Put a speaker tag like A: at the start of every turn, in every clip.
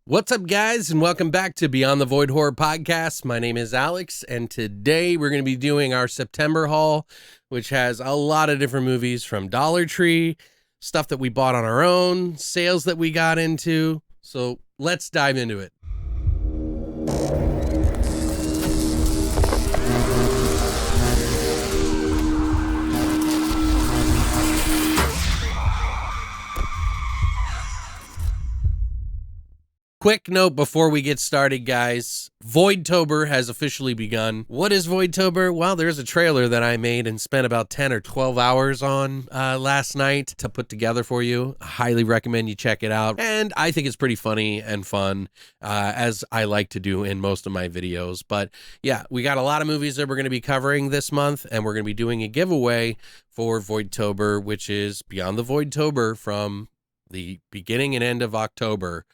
A: What's up, guys, and welcome back to Beyond the Void Horror Podcast. My name is Alex, and today we're going to be doing our September haul, which has a lot of different movies from Dollar Tree, stuff that we bought on our own, sales that we got into. So let's dive into it. Quick note before we get started, guys. Voidtober has officially begun. What is Voidtober? Well, there's a trailer that I made and spent about 10 or 12 hours on last night to put together for you. I highly recommend you check it out. And I think it's pretty funny and fun, as I like to do in most of my videos. But yeah, we got a lot of movies that we're going to be covering this month, and we're going to be doing a giveaway for Voidtober, which is Beyond the Voidtober from the beginning and end of October.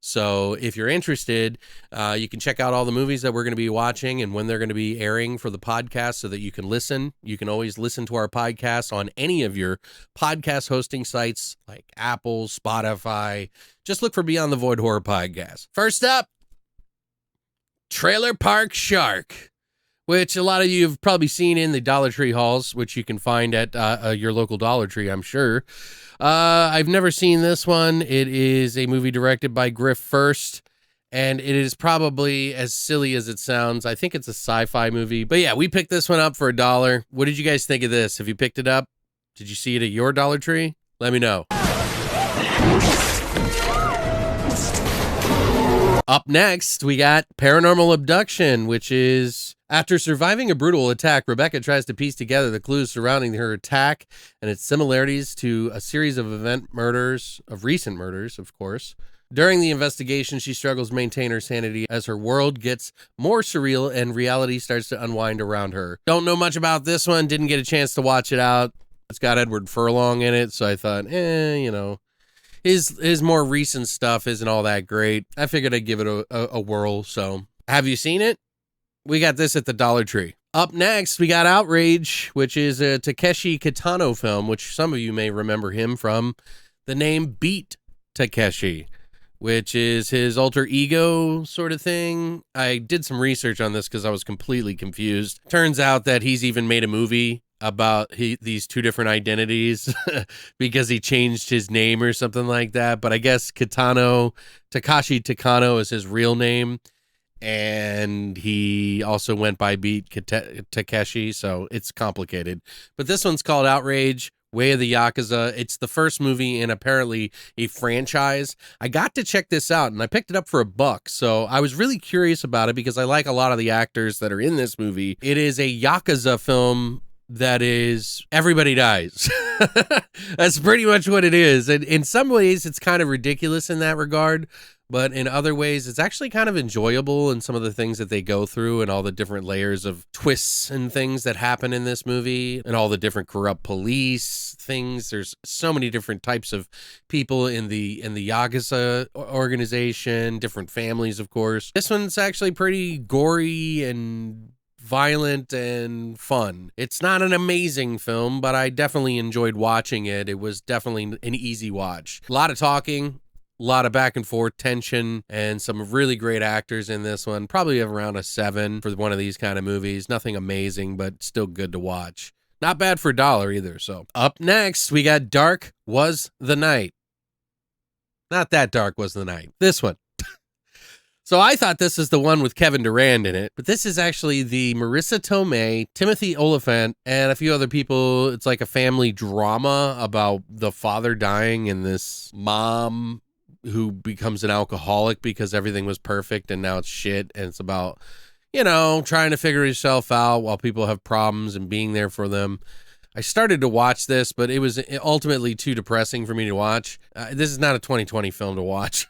A: So if you're interested, you can check out all the movies that we're going to be watching and when they're going to be airing for the podcast so that you can listen. You can always listen to our podcast on any of your podcast hosting sites like Apple, Spotify. Just look for Beyond the Void Horror Podcast. First up, Trailer Park Shark, which a lot of you have probably seen in the Dollar Tree hauls, which you can find at your local Dollar Tree, I'm sure. I've never seen this one. It is a movie directed by Griff First, and it is probably as silly as it sounds. I think it's a sci-fi movie. But yeah, we picked this one up for $1. What did you guys think of this? Have you picked it up? Did you see it at your Dollar Tree? Let me know. Up next, we got Paranormal Abduction, which is... After surviving a brutal attack, Rebecca tries to piece together the clues surrounding her attack and its similarities to a series of recent murders, of course. During the investigation, she struggles to maintain her sanity as her world gets more surreal and reality starts to unwind around her. Don't know much about this one, didn't get a chance to watch it out. It's got Edward Furlong in it, so I thought, his more recent stuff isn't all that great. I figured I'd give it a whirl, so. Have you seen it? We got this at the Dollar Tree. Up next, we got Outrage, which is a Takeshi Kitano film, which some of you may remember him from the name Beat Takeshi, which is his alter ego sort of thing. I did some research on this because I was completely confused. Turns out that he's even made a movie about these two different identities because he changed his name or something like that. But I guess Takashi Kitano is his real name. And he also went by Beat Takeshi, so it's complicated. But this one's called Outrage, Way of the Yakuza. It's the first movie in apparently a franchise. I got to check this out, and I picked it up for $1. So I was really curious about it because I like a lot of the actors that are in this movie. It is a Yakuza film that is everybody dies. That's pretty much what it is. And in some ways, it's kind of ridiculous in that regard. But in other ways, it's actually kind of enjoyable in some of the things that they go through and all the different layers of twists and things that happen in this movie and all the different corrupt police things. There's so many different types of people in the Yakuza organization, different families, of course. This one's actually pretty gory and violent and fun. It's not an amazing film, but I definitely enjoyed watching it. It was definitely an easy watch. A lot of talking. A lot of back and forth tension and some really great actors in this one. Probably around a 7 for one of these kind of movies. Nothing amazing, but still good to watch. Not bad for $1 either. So up next, we got Dark Was the Night. Not that dark was the night. This one. So I thought this is the one with Kevin Durant in it, but this is actually the Marissa Tomei, Timothy Olyphant, and a few other people. It's like a family drama about the father dying and this mom who becomes an alcoholic because everything was perfect and now it's shit. And it's about, trying to figure yourself out while people have problems and being there for them. I started to watch this, but it was ultimately too depressing for me to watch. This is not a 2020 film to watch.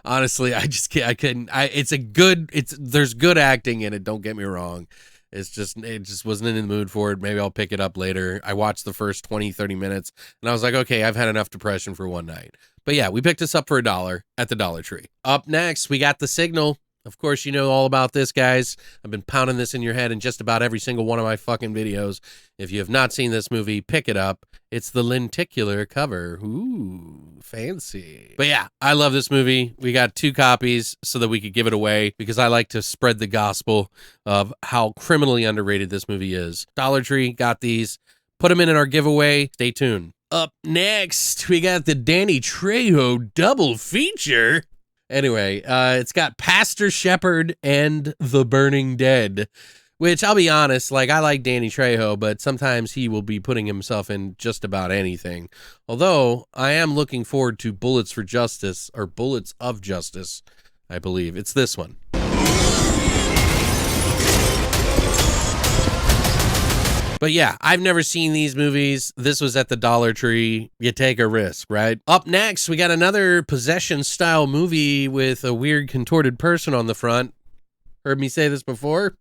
A: Honestly, I couldn't. There's good acting in it. Don't get me wrong. It just wasn't in the mood for it. Maybe I'll pick it up later. I watched the first 20, 30 minutes and I was like, okay, I've had enough depression for one night. But yeah, we picked this up for $1 at the Dollar Tree. Up next, we got The Signal, Of course, you know all about this, guys. I've been pounding this in your head in just about every single one of my fucking videos. If you have not seen this movie, pick it up. It's the lenticular cover. Ooh, fancy. But yeah, I love this movie. We got 2 copies so that we could give it away because I like to spread the gospel of how criminally underrated this movie is. Dollar Tree got these. Put them in our giveaway. Stay tuned. Up next, we got the Danny Trejo double feature. Anyway, it's got Pastor Shepherd and The Burning Dead, which I'll be honest, like I like Danny Trejo, but sometimes he will be putting himself in just about anything. Although I am looking forward to Bullets for Justice, or Bullets of Justice, I believe. It's this one. But yeah, I've never seen these movies. This was at the Dollar Tree. You take a risk, right? Up next, we got another possession-style movie with a weird contorted person on the front. Heard me say this before?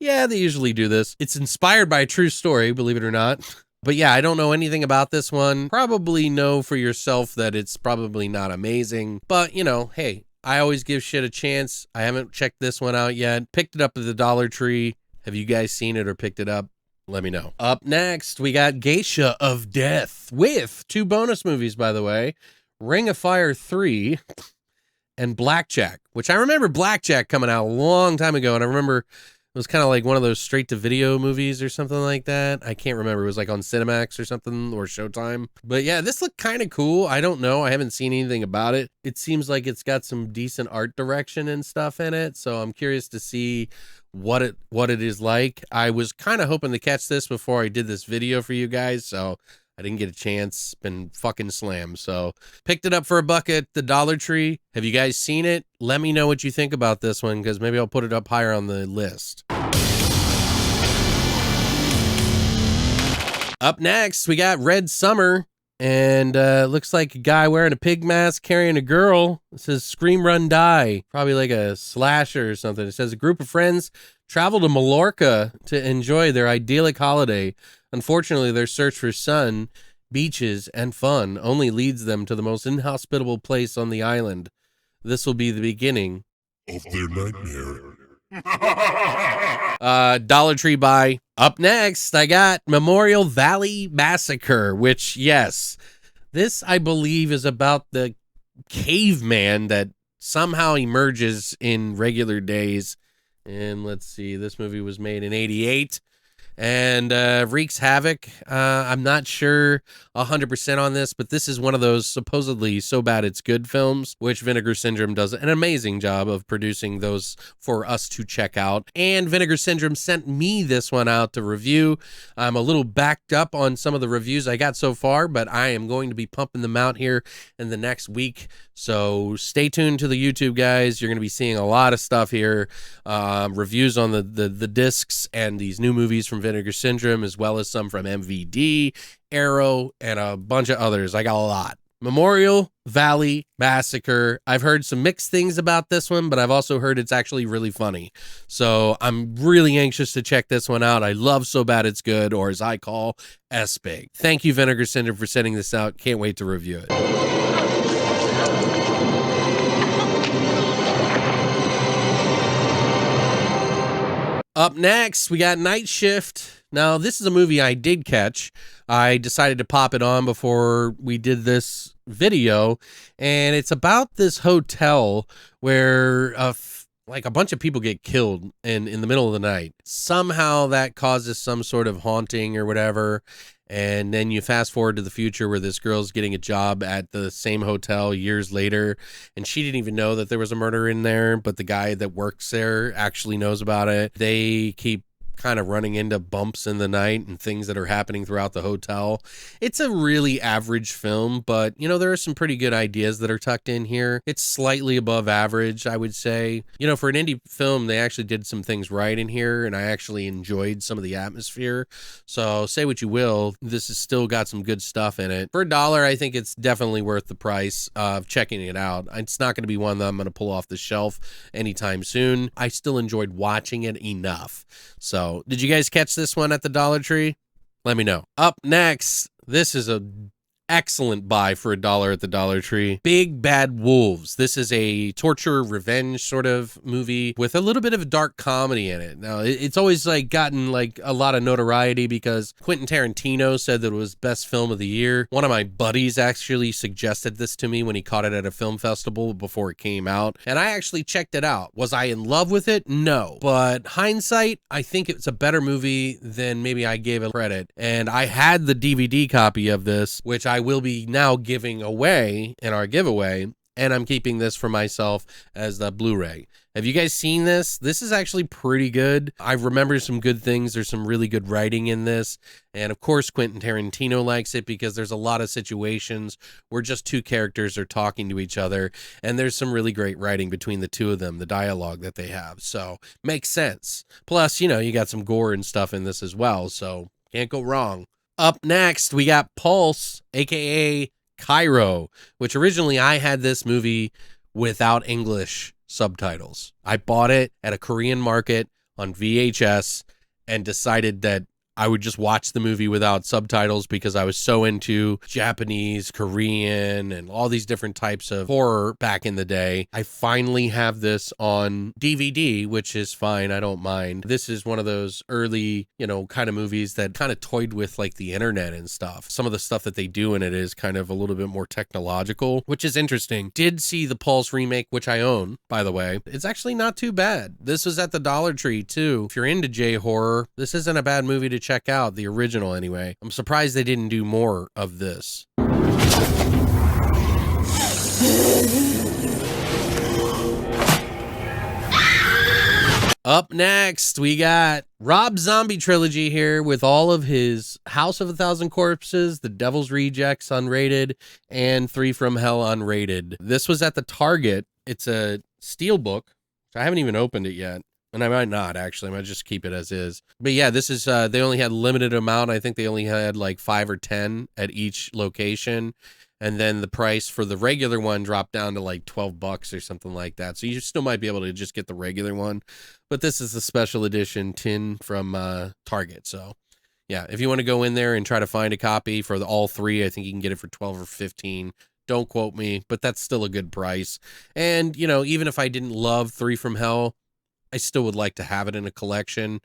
A: Yeah, they usually do this. It's inspired by a true story, believe it or not. But yeah, I don't know anything about this one. Probably know for yourself that it's probably not amazing. But, you know, hey, I always give shit a chance. I haven't checked this one out yet. Picked it up at the Dollar Tree. Have you guys seen it or picked it up? Let me know. Up next, we got Geisha of Death with 2 bonus movies, by the way. Ring of Fire 3 and Blackjack, which I remember Blackjack coming out a long time ago, and I remember it was kind of like one of those straight-to-video movies or something like that. I can't remember. It was like on Cinemax or something, or Showtime. But yeah, this looked kind of cool. I don't know. I haven't seen anything about it. It seems like it's got some decent art direction and stuff in it, so I'm curious to see what it is like. I was kind of hoping to catch this before I did this video for you guys, so I didn't get a chance. Been fucking slammed. So picked it up for $1 at the Dollar Tree. Have you guys seen it? Let me know what you think about this one, because maybe I'll put it up higher on the list. Up next, we got Red Summer. And looks like a guy wearing a pig mask carrying a girl. It says Scream, Run, Die. Probably like a slasher or something. It says a group of friends travel to Mallorca to enjoy their idyllic holiday. Unfortunately, their search for sun, beaches, and fun only leads them to the most inhospitable place on the island. This will be the beginning
B: of their nightmare.
A: Dollar Tree buy. Up next, I got Memorial Valley Massacre, which, yes, this, I believe, is about the caveman that somehow emerges in regular days. And let's see, this movie was made in 88. And wreaks havoc. I'm not sure 100% on this, but this is one of those supposedly so bad it's good films, which Vinegar Syndrome does an amazing job of producing those for us to check out. And Vinegar Syndrome sent me this one out to review. I'm a little backed up on some of the reviews I got so far, but I am going to be pumping them out here in the next week. So stay tuned to the YouTube, guys. You're going to be seeing a lot of stuff here. Reviews on the discs and these new movies from Vinegar Syndrome, as well as some from MVD, Arrow, and a bunch of others. I got a lot. Memorial Valley Massacre. I've heard some mixed things about this one, but I've also heard it's actually really funny. So I'm really anxious to check this one out. I love So Bad It's Good, or as I call, S-Big. Thank you, Vinegar Syndrome, for sending this out. Can't wait to review it. Up next, we got Night Shift. Now, this is a movie I did catch. I decided to pop it on before we did this video, and it's about this hotel where like a bunch of people get killed in the middle of the night. Somehow that causes some sort of haunting or whatever. And then you fast forward to the future where this girl's getting a job at the same hotel years later, and she didn't even know that there was a murder in there, but the guy that works there actually knows about it. They keep kind of running into bumps in the night and things that are happening throughout the hotel. It's a really average film, but you know, there are some pretty good ideas that are tucked in here. It's slightly above average, I would say. You know, for an indie film, they actually did some things right in here, and I actually enjoyed some of the atmosphere. So say what you will, this has still got some good stuff in it. For $1, I think it's definitely worth the price of checking it out. It's not going to be one that I'm going to pull off the shelf anytime soon. I still enjoyed watching it enough. So did you guys catch this one at the Dollar Tree? Let me know. Up next, this is a excellent buy for $1 at the Dollar Tree. Big Bad Wolves. This is a torture revenge sort of movie with a little bit of dark comedy in it. Now, it's always like gotten like a lot of notoriety because Quentin Tarantino said that it was best film of the year. One of my buddies actually suggested this to me when he caught it at a film festival before it came out, and I actually checked it out. Was I in love with it? No. But hindsight, I think it's a better movie than maybe I gave it credit. And I had the DVD copy of this, which I will be now giving away in our giveaway, and I'm keeping this for myself as the Blu-ray. Have you guys seen this? This is actually pretty good. I remember some good things. There's some really good writing in this. And of course, Quentin Tarantino likes it because there's a lot of situations where just two characters are talking to each other. And there's some really great writing between the two of them, the dialogue that they have. So makes sense. Plus, you know, you got some gore and stuff in this as well. So can't go wrong. Up next, we got Pulse, aka Cairo, which originally I had this movie without English subtitles. I bought it at a Korean market on VHS and decided that I would just watch the movie without subtitles because I was so into Japanese, Korean, and all these different types of horror back in the day. I finally have this on DVD, which is fine. I don't mind. This is one of those early, you know, kind of movies that kind of toyed with like the internet and stuff. Some of the stuff that they do in it is kind of a little bit more technological, which is interesting. Did see the Pulse remake, which I own, by the way. It's actually not too bad. This was at the Dollar Tree too. If you're into J-horror, this isn't a bad movie to check out, the original anyway. I'm surprised they didn't do more of this. Up next, we got Rob's Zombie Trilogy here with all of his House of a Thousand Corpses, The Devil's Rejects unrated, and Three from Hell unrated. This was at the Target. It's a steelbook. I haven't even opened it yet. And I might not, actually. I might just keep it as is. But yeah, this is, they only had limited amount. I think they only had like 5 or 10 at each location. And then the price for the regular one dropped down to like $12 or something like that. So you still might be able to just get the regular one. But this is the special edition tin from Target. So yeah, if you want to go in there and try to find a copy for all three, I think you can get it for 12 or 15. Don't quote me, but that's still a good price. And, you know, even if I didn't love Three from Hell, I still would like to have it in a collection,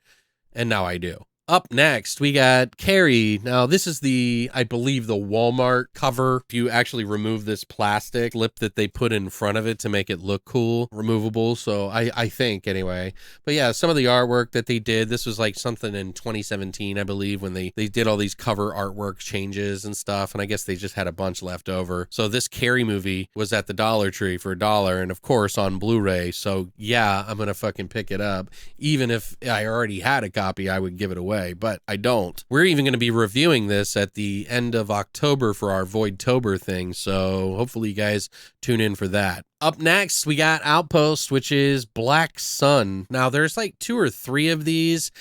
A: and now I do. Up next, we got Carrie. Now, this is I believe, the Walmart cover. If you actually remove this plastic lip that they put in front of it to make it look cool, removable. So I think, anyway. But yeah, some of the artwork that they did, this was like something in 2017, I believe, when they did all these cover artwork changes and stuff. And I guess they just had a bunch left over. So this Carrie movie was at the Dollar Tree for $1, and of course on Blu-ray. So yeah, I'm going to fucking pick it up. Even if I already had a copy, I would give it away. But I don't. We're even going to be reviewing this at the end of October for our Voidtober thing, so hopefully you guys tune in for that. Up next, we got Outpost, which is Black Sun. Now, there's like 2 or 3 of these,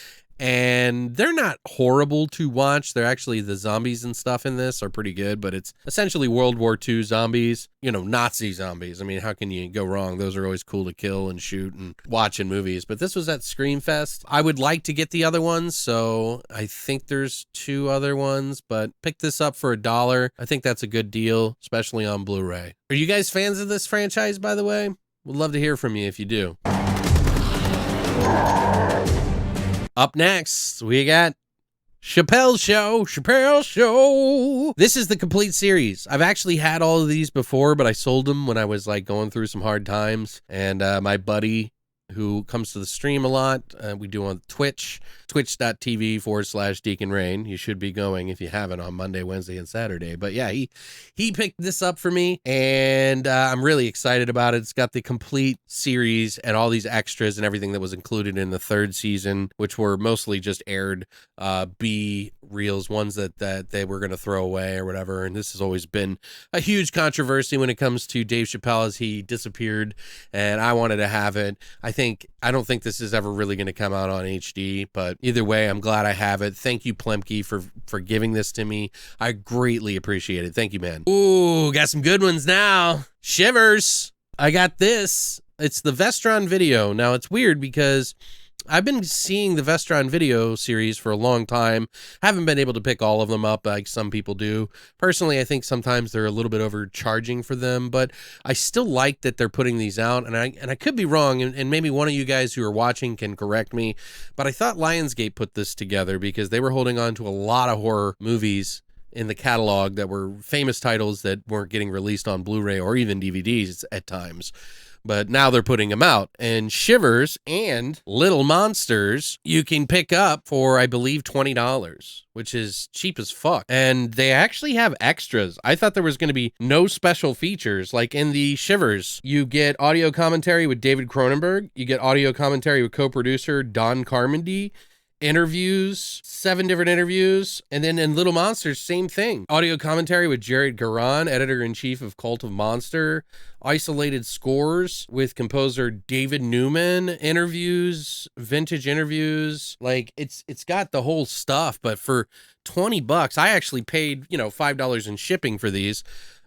A: and they're not horrible to watch. They're actually, the zombies and stuff in this are pretty good, but it's essentially World War II zombies, you know, Nazi zombies. I mean, how can you go wrong? Those are always cool to kill and shoot and watch in movies. But this was at Screamfest. I would like to get the other ones, so I think there's 2 other ones, but pick this up for $1. I think that's a good deal, especially on Blu-ray. Are you guys fans of this franchise, by the way? Would love to hear from you if you do. Up next, we got Chappelle Show. This is the complete series. I've actually had all of these before, but I sold them when I was like going through some hard times. And my buddy who comes to the stream a lot, we do on Twitch, twitch.tv/Deacon Rain. You should be going if you haven't on Monday, Wednesday, and Saturday. But yeah, he picked this up for me, and I'm really excited about it. It's got the complete series and all these extras and everything that was included in the 3rd season, which were mostly just aired B reels, ones that they were going to throw away or whatever. And this has always been a huge controversy when it comes to Dave Chappelle, as he disappeared, and I wanted to have it. I don't think this is ever really going to come out on HD, but either way, I'm glad I have it. Thank you, Plemke, for giving this to me. I greatly appreciate it. Thank you, man. Ooh, got some good ones now. Shivers. I got this. It's the Vestron video. Now, it's weird because I've been seeing the Vestron video series for a long time. Haven't been able to pick all of them up like some people do. Personally, I think sometimes they're a little bit overcharging for them, but I still like that they're putting these out, and I could be wrong, and maybe one of you guys who are watching can correct me, but I thought Lionsgate put this together because they were holding on to a lot of horror movies in the catalog that were famous titles that weren't getting released on Blu-ray or even DVDs at times. But now they're putting them out. And Shivers and Little Monsters you can pick up for, I believe, $20, which is cheap as fuck. And they actually have extras. I thought there was going to be no special features. Like in the Shivers, you get audio commentary with David Cronenberg. You get audio commentary with co-producer Don Carmody. Interviews, 7 different interviews, and then in Little Monsters, same thing. Audio commentary with Jared Garan, editor-in-chief of Cult of Monster, isolated scores with composer David Newman, interviews, vintage interviews. Like it's got the whole stuff, but for $20, I actually paid, $5 in shipping for these.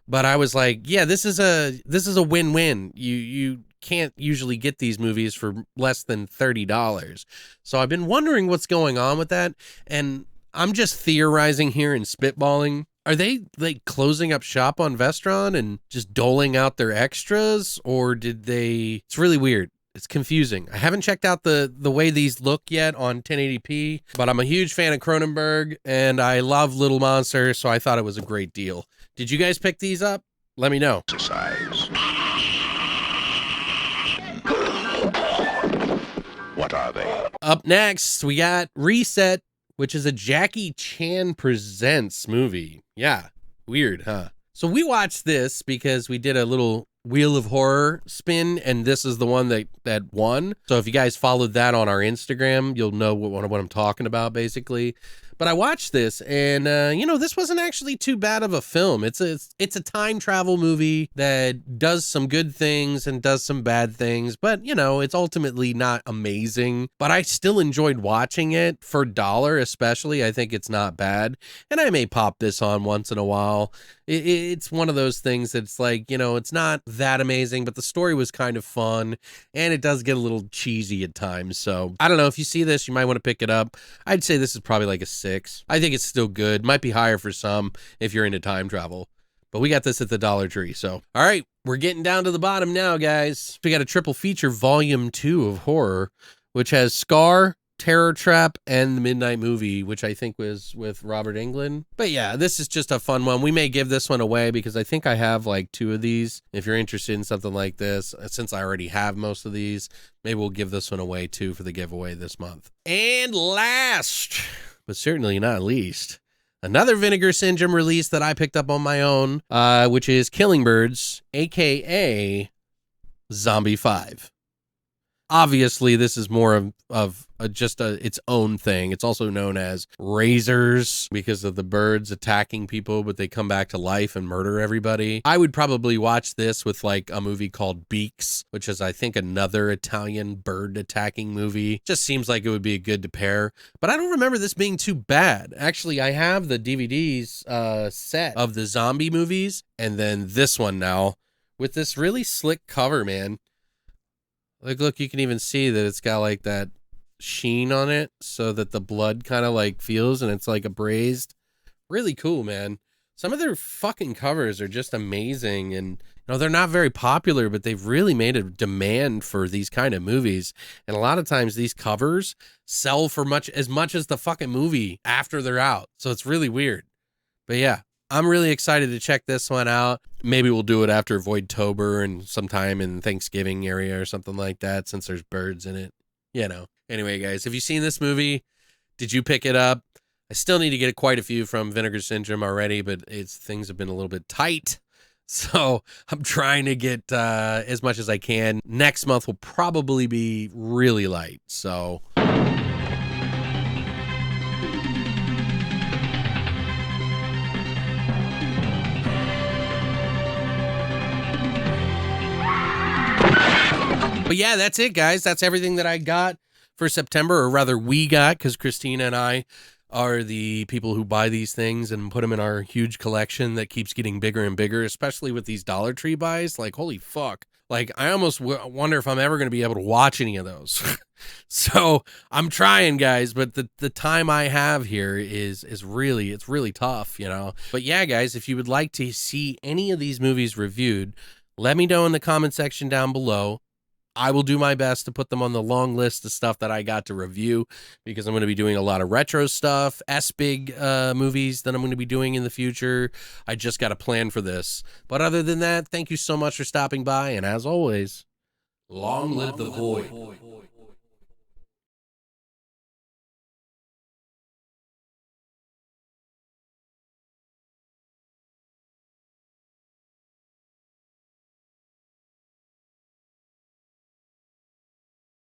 A: But I was like, yeah, this is a win-win. You can't usually get these movies for less than $30. So I've been wondering what's going on with that. And I'm just theorizing here and spitballing. Are they like closing up shop on Vestron and just doling out their extras? Or did they? It's really weird. It's confusing. I haven't checked out the way these look yet on 1080p, but I'm a huge fan of Cronenberg and I love Little Monster, so I thought it was a great deal. Did you guys pick these up? Let me know.
C: Exercise. What are they?
A: Up next, we got Reset, which is a Jackie Chan Presents movie. Yeah, weird, huh? So we watched this because we did a little Wheel of Horror spin, and this is the one that won. So if you guys followed that on our Instagram, you'll know what I'm talking about, basically. But I watched this, and this wasn't actually too bad of a film. It's a time travel movie that does some good things and does some bad things, but it's ultimately not amazing. But I still enjoyed watching it for $1, especially. I think it's not bad, and I may pop this on once in a while. It's one of those things that's like, it's not that amazing, but the story was kind of fun, and it does get a little cheesy at times. So I don't know, if you see this, you might want to pick it up. I'd say this is probably like a 6. I think it's still good. Might be higher for some if you're into time travel. But we got this at the Dollar Tree. So, all right, we're getting down to the bottom now, guys. We got a triple feature, Volume 2 of horror, which has Scar, Terror Trap, and The Midnight Movie, which I think was with Robert Englund. But yeah, this is just a fun one. We may give this one away because I think I have like 2 of these. If you're interested in something like this, since I already have most of these, maybe we'll give this one away too for the giveaway this month. And last, but certainly not least, another Vinegar Syndrome release that I picked up on my own, which is Killing Birds, a.k.a. Zombie 5. Obviously, this is more of its own thing. It's also known as Razors because of the birds attacking people, but they come back to life and murder everybody. I would probably watch this with like a movie called Beaks, which is, I think, another Italian bird attacking movie. Just seems like it would be good to pair, but I don't remember this being too bad. Actually, I have the DVDs set of the zombie movies, and then this one now with this really slick cover, man. Like, look, you can even see that it's got like that sheen on it so that the blood kind of like feels and it's like abrased. Really cool, man. Some of their fucking covers are just amazing, and they're not very popular, but they've really made a demand for these kind of movies. And a lot of times these covers sell for as much as the fucking movie after they're out. So it's really weird. But yeah, I'm really excited to check this one out. Maybe we'll do it after Voidtober and sometime in Thanksgiving area or something like that, since there's birds in it. Anyway, guys, have you seen this movie? Did you pick it up? I still need to get quite a few from Vinegar Syndrome already, but things have been a little bit tight. So I'm trying to get as much as I can. Next month will probably be really light. So but yeah, that's it, guys. That's everything that I got for September, or rather we got, because Christina and I are the people who buy these things and put them in our huge collection that keeps getting bigger and bigger, especially with these Dollar Tree buys. Like, holy fuck. Like, I almost wonder if I'm ever going to be able to watch any of those. So I'm trying, guys, but the time I have here is really, it's really tough, you know. But yeah, guys, if you would like to see any of these movies reviewed, let me know in the comment section down below. I will do my best to put them on the long list of stuff that I got to review, because I'm going to be doing a lot of retro stuff, S-Big movies that I'm going to be doing in the future. I just got a plan for this. But other than that, thank you so much for stopping by, and as always, long live the Void.